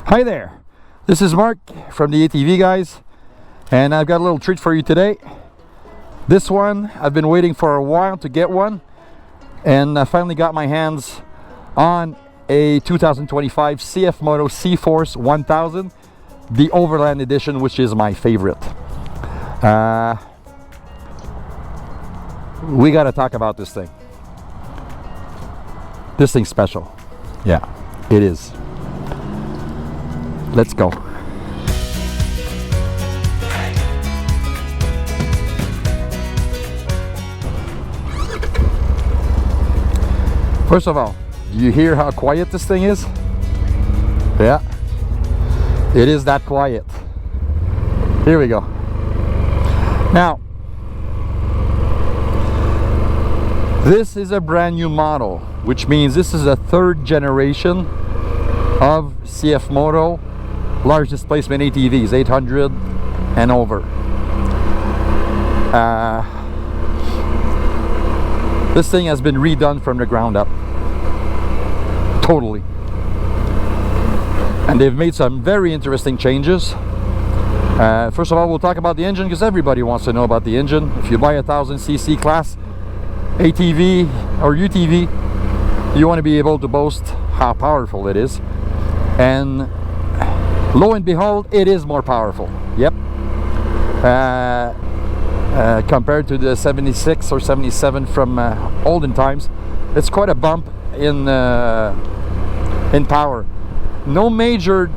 Hi there, this is Mark from the ATV Guys, and I've got a little treat for you today. This one, I've been waiting for a while to get one, and I finally got my hands on a 2025 CFmoto Cforce 1000, the Overland edition, which is my favorite. We gotta talk about this thing. This thing's special. Yeah, it is. Let's go. First of all, do you hear how quiet this thing is? Yeah, it is that quiet. Here we go. Now, this is a brand new model, which means this is a third generation of CFmoto large displacement ATVs, 800 and over. This thing has been redone from the ground up, totally, and they've made some very interesting changes. First of all, we'll talk about the engine, because everybody wants to know about the engine. If you buy a 1000cc class ATV or UTV, you want to be able to boast how powerful it is, and lo and behold, it is more powerful. Yep. Compared to the 76 or 77 from olden times, it's quite a bump in power. No major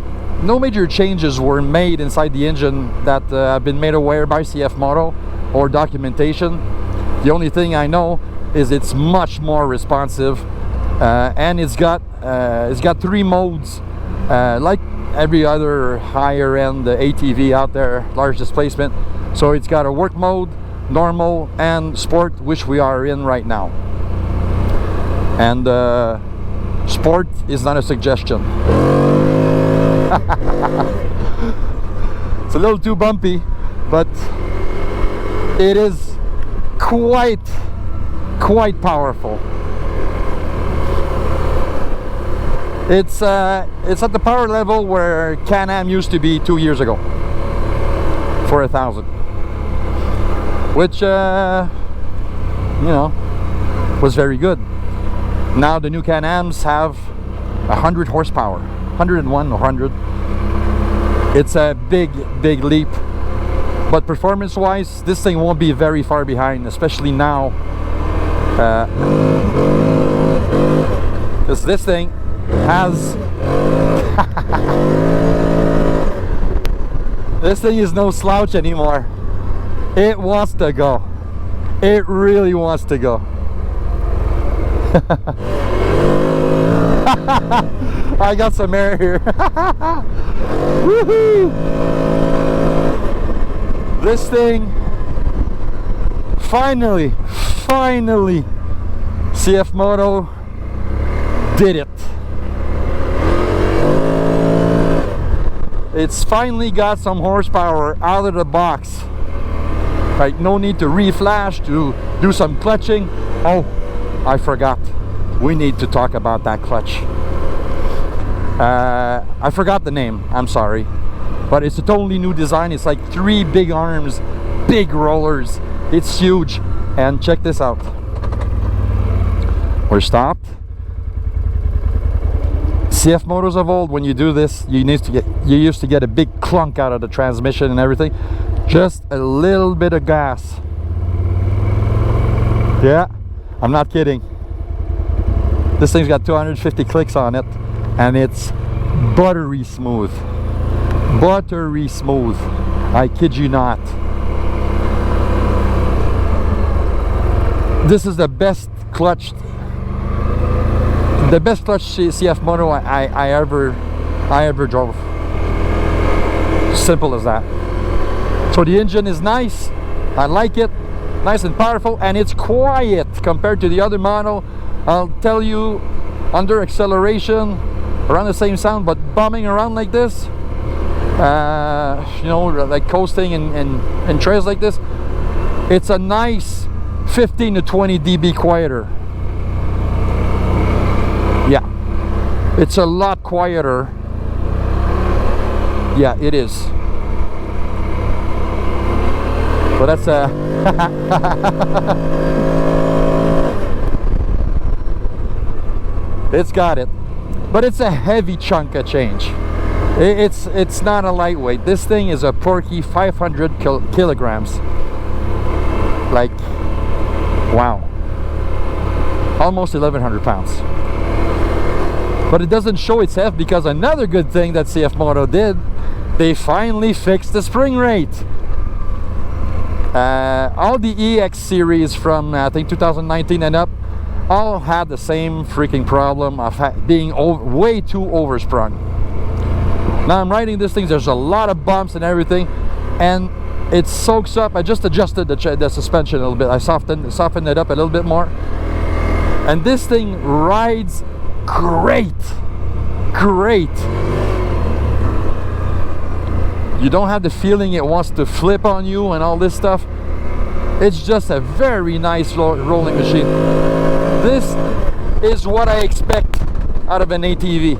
changes were made inside the engine that have been made aware by CFmoto or documentation. The only thing I know is it's much more responsive, and it's got 3 modes, like every other higher end ATV out there, large displacement. So it's got a work mode, normal, and sport, which we are in right now. And sport is not a suggestion. It's a little too bumpy, but it is quite powerful. It's at the power level where Can-Am used to be 2 years ago for 1000, which you know, was very good. Now the new Can-Ams have 100 horsepower, 101 or 100. It's a big leap, but performance wise, this thing won't be very far behind, especially now, because this thing has this thing is no slouch anymore. It wants to go. It really wants to go. I got some air here. Woohoo! This thing finally CFmoto did it. It's finally got some horsepower out of the box. Right, no need to re-flash, to do some clutching. Oh, I forgot. We need to talk about that clutch. I forgot the name, I'm sorry. But it's a totally new design. It's like 3 big arms, big rollers. It's huge. And check this out. We're stopped. CFmotos of old, when you do this, you used to get a big clunk out of the transmission and everything. Just a little bit of gas. Yeah, I'm not kidding. This thing's got 250 clicks on it, and it's buttery smooth. Buttery smooth. I kid you not. This is the best clutch. The best clutch CFmoto I ever drove. Simple as that. So the engine is nice. I like it. Nice and powerful, and it's quiet compared to the other model. I'll tell you, under acceleration, around the same sound, but bombing around like this, you know, like coasting in trails like this, it's a nice 15 to 20 dB quieter. Yeah, it's a lot quieter Yeah, it is. So that's it's got it, but it's a heavy chunk of change. It's not a lightweight. This thing is a porky 500 kilograms. Like, wow, almost 1,100 pounds. But it doesn't show its F because another good thing that CF Moto did, they finally fixed the spring rate. All the EX series from I think 2019 and up all had the same freaking problem of being way too oversprung. Now I'm riding this thing, there's a lot of bumps and everything, and it soaks up. I just adjusted the suspension a little bit. I softened it up a little bit more, and this thing rides great. You don't have the feeling it wants to flip on you and all this stuff. It's just a very nice rolling machine. This is what I expect out of an ATV.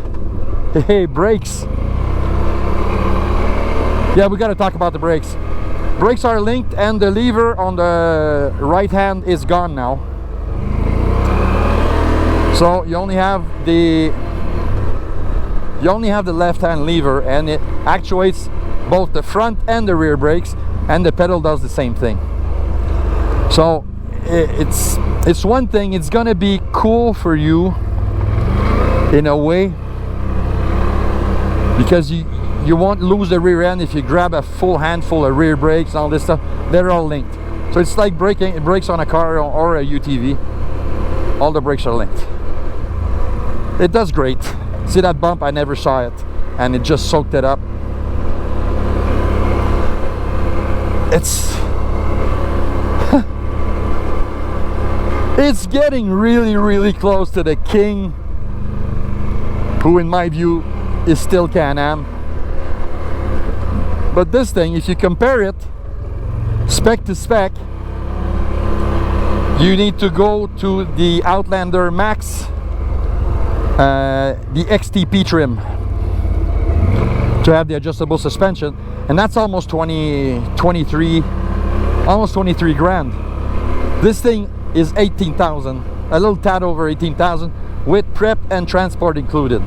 Hey, brakes. Yeah, we got to talk about the brakes. Brakes are linked, and the lever on the right hand is gone now. So you only have the left hand lever, and it actuates both the front and the rear brakes, and the pedal does the same thing. So it's one thing. It's gonna be cool for you in a way, because you won't lose the rear end if you grab a full handful of rear brakes and all this stuff. They're all linked, so it's like brakes on a car or a UTV. All the brakes are linked. It does great. See that bump? I never saw it, and it just soaked it up. It's getting really close to the king, who in my view is still Can-Am. But this thing, if you compare it spec to spec, you need to go to the Outlander Max, the XTP trim, to have the adjustable suspension, and that's almost 23 grand. This thing is 18,000, a little tad over 18,000 with prep and transport included.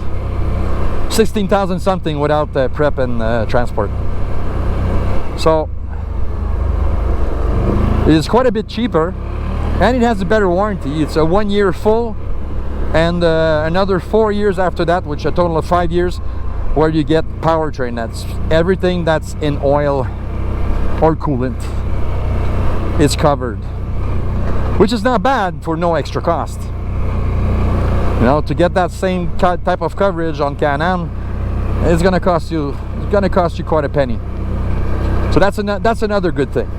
16,000 something without prep and transport. So it is quite a bit cheaper, and it has a better warranty. It's a 1 year full, and another 4 years after that, which a total of 5 years, where you get powertrain. That's everything that's in oil or coolant is covered, which is not bad for no extra cost. You know, to get that same type of coverage on Can-Am, it's gonna cost you quite a penny. So that's another good thing.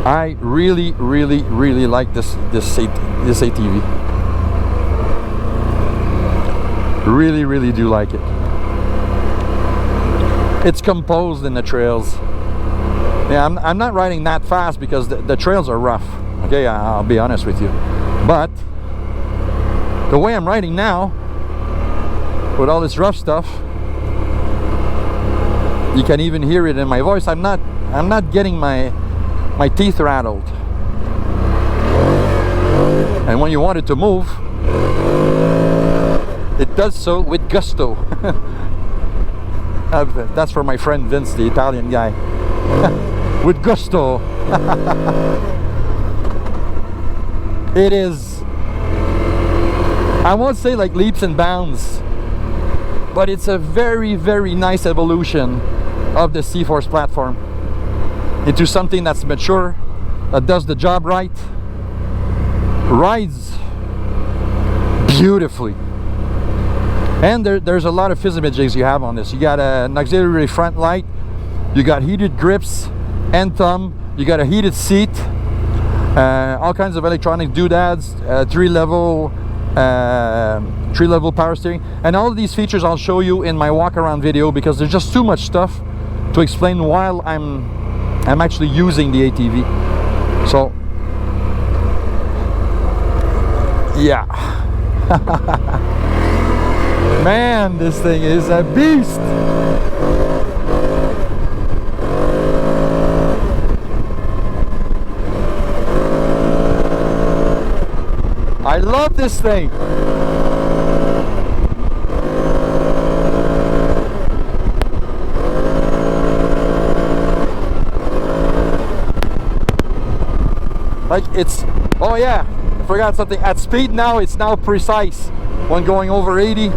I really like this ATV. Really do like it. It's composed in the trails. Yeah, I'm not riding that fast because the trails are rough. Okay, I'll be honest with you. But the way I'm riding now, with all this rough stuff, you can even hear it in my voice. I'm not getting my teeth rattled. And when you want it to move, it does so with gusto. That's for my friend Vince, the Italian guy. With gusto. It is, I won't say like leaps and bounds, but it's a very nice evolution of the Cforce platform into something that's mature, that does the job right, rides beautifully. And there's a lot of physimages you have on this. You got an auxiliary front light, you got heated grips and thumb, you got a heated seat, all kinds of electronic doodads, three level power steering, and all of these features I'll show you in my walk around video, because there's just too much stuff to explain while I'm actually using the ATV. So Yeah. Man, this thing is a beast. I love this thing. Like it's, oh yeah, I forgot something. At speed now, it's now precise. When going over 80,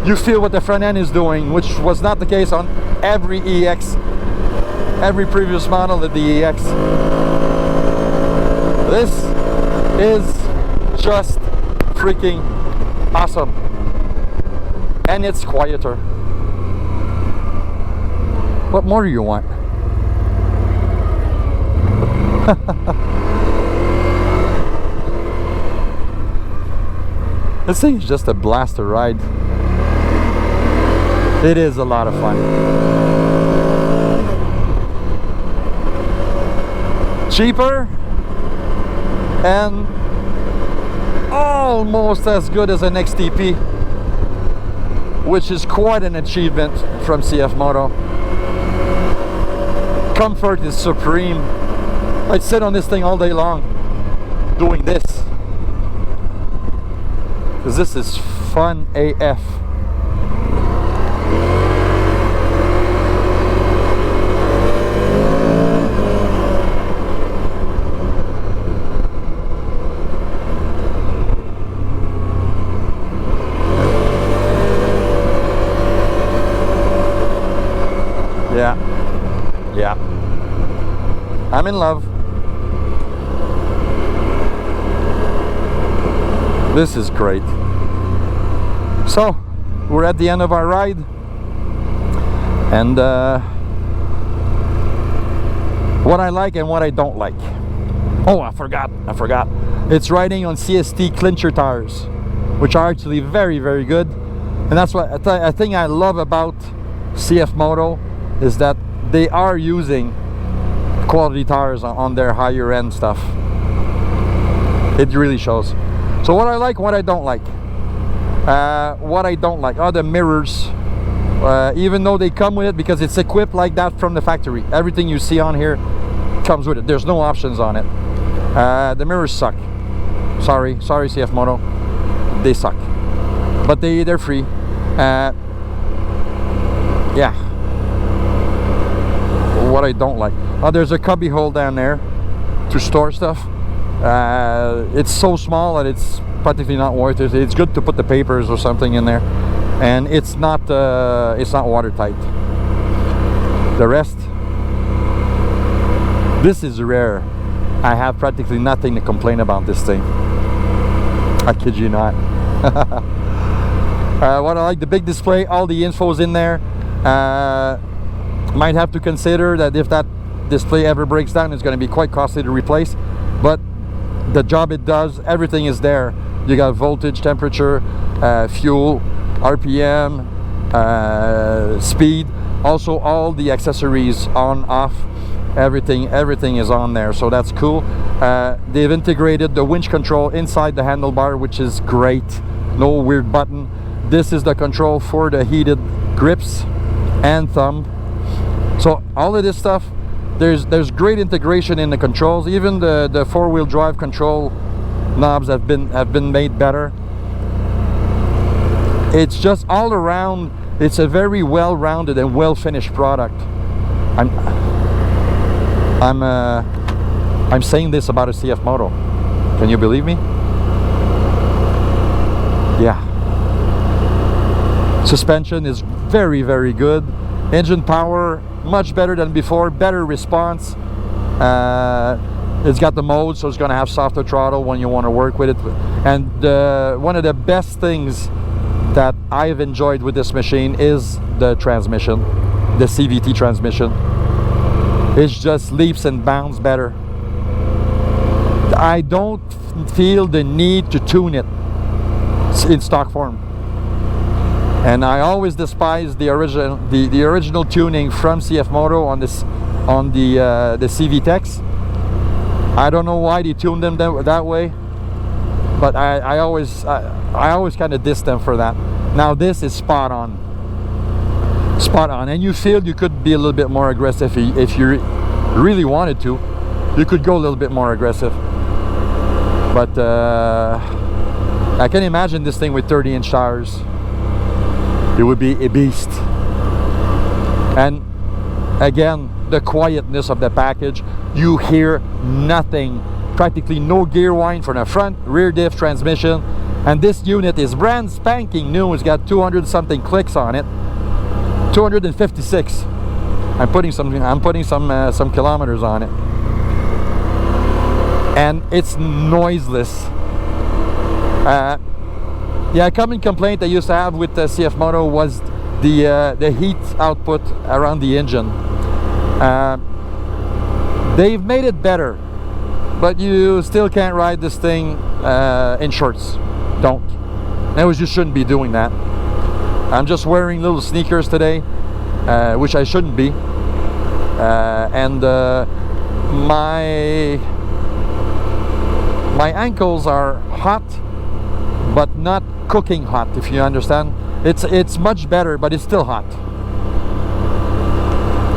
you feel what the front end is doing, which was not the case on every EX, every previous model of the EX. This is just freaking awesome. And it's quieter. What more do you want? This thing is just a blast to ride. It is a lot of fun. Cheaper and almost as good as an XTP, which is quite an achievement from CF Moto. Comfort is supreme. I'd sit on this thing all day long doing this, because this is fun AF. Yeah, I'm in love. This is great. So we're at the end of our ride, and what I like and what I don't like. Oh, I forgot. It's riding on CST clincher tires, which are actually very, very good. And that's what I think I love about CF Moto, is that they are using quality tires on their higher end stuff. It really shows. So what I like, what I don't like. What I don't like are the mirrors. Even though they come with it, because it's equipped like that from the factory. Everything you see on here comes with it. There's no options on it. The mirrors suck. Sorry CF Moto. They suck. But they're free. Yeah. What I don't like. Oh, there's a cubby hole down there to store stuff. It's so small that it's practically not worth it. It's good to put the papers or something in there, and it's not watertight. The rest, this is rare. I have practically nothing to complain about this thing. I kid you not. What I like, the big display, all the info's in there. Might have to consider that if that display ever breaks down, it's going to be quite costly to replace, but the job it does, everything is there. You got voltage, temperature, fuel, RPM, speed, also all the accessories on, off, everything is on there, so that's cool. They've integrated the winch control inside the handlebar, which is great. No weird button. This is the control for the heated grips and thumb. So all of this stuff, there's great integration in the controls. Even the four-wheel drive control knobs have been made better. It's just all around, it's a very well-rounded and well-finished product. I'm saying this about a CF Moto. Can you believe me? Yeah. Suspension is very, very good. Engine power, much better than before, better response. It's got the mode, so it's going to have softer throttle when you want to work with it. And one of the best things that I've enjoyed with this machine is the transmission, the CVT transmission. It just leaps and bounds better. I don't feel the need to tune it in stock form. And I always despise the original tuning from CF Moto on the CVTEX. I don't know why they tuned them that way. but I always kind of diss them for that. Now this is spot on, and you feel you could be a little bit more aggressive if you really wanted to. You could go a little bit more aggressive, but I can imagine this thing with 30-inch tires. It would be a beast. And again, the quietness of the package, you hear nothing, practically no gear whine from the front, rear diff, transmission. And this unit is brand spanking new. It's got 200 something clicks on it, 256. I'm putting some kilometers on it, and it's noiseless. Yeah, a common complaint I used to have with the CF Moto was the heat output around the engine. They've made it better, but you still can't ride this thing in shorts. Don't. You just shouldn't be doing that. I'm just wearing little sneakers today, which I shouldn't be, and my ankles are hot, but not cooking hot, if you understand. It's much better, but it's still hot.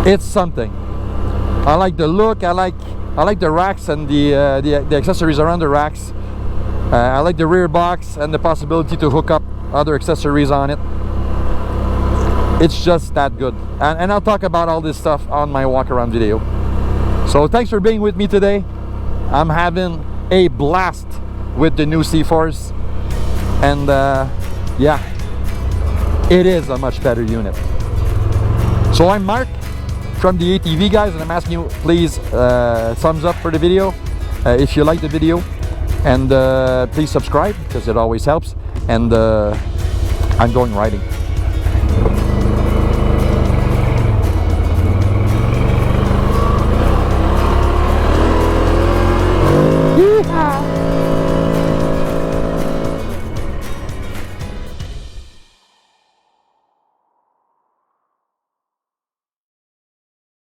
It's something. I like the look. I like the racks and the accessories around the racks. I like the rear box and the possibility to hook up other accessories on it. It's just that good. And I'll talk about all this stuff on my walk around video. So thanks for being with me today. I'm having a blast with the new Cforce, and yeah, it is a much better unit. So I'm Marc from the ATV Guys, and I'm asking you, please thumbs up for the video if you like the video, and please subscribe because it always helps. And I'm going riding. Yeehaw!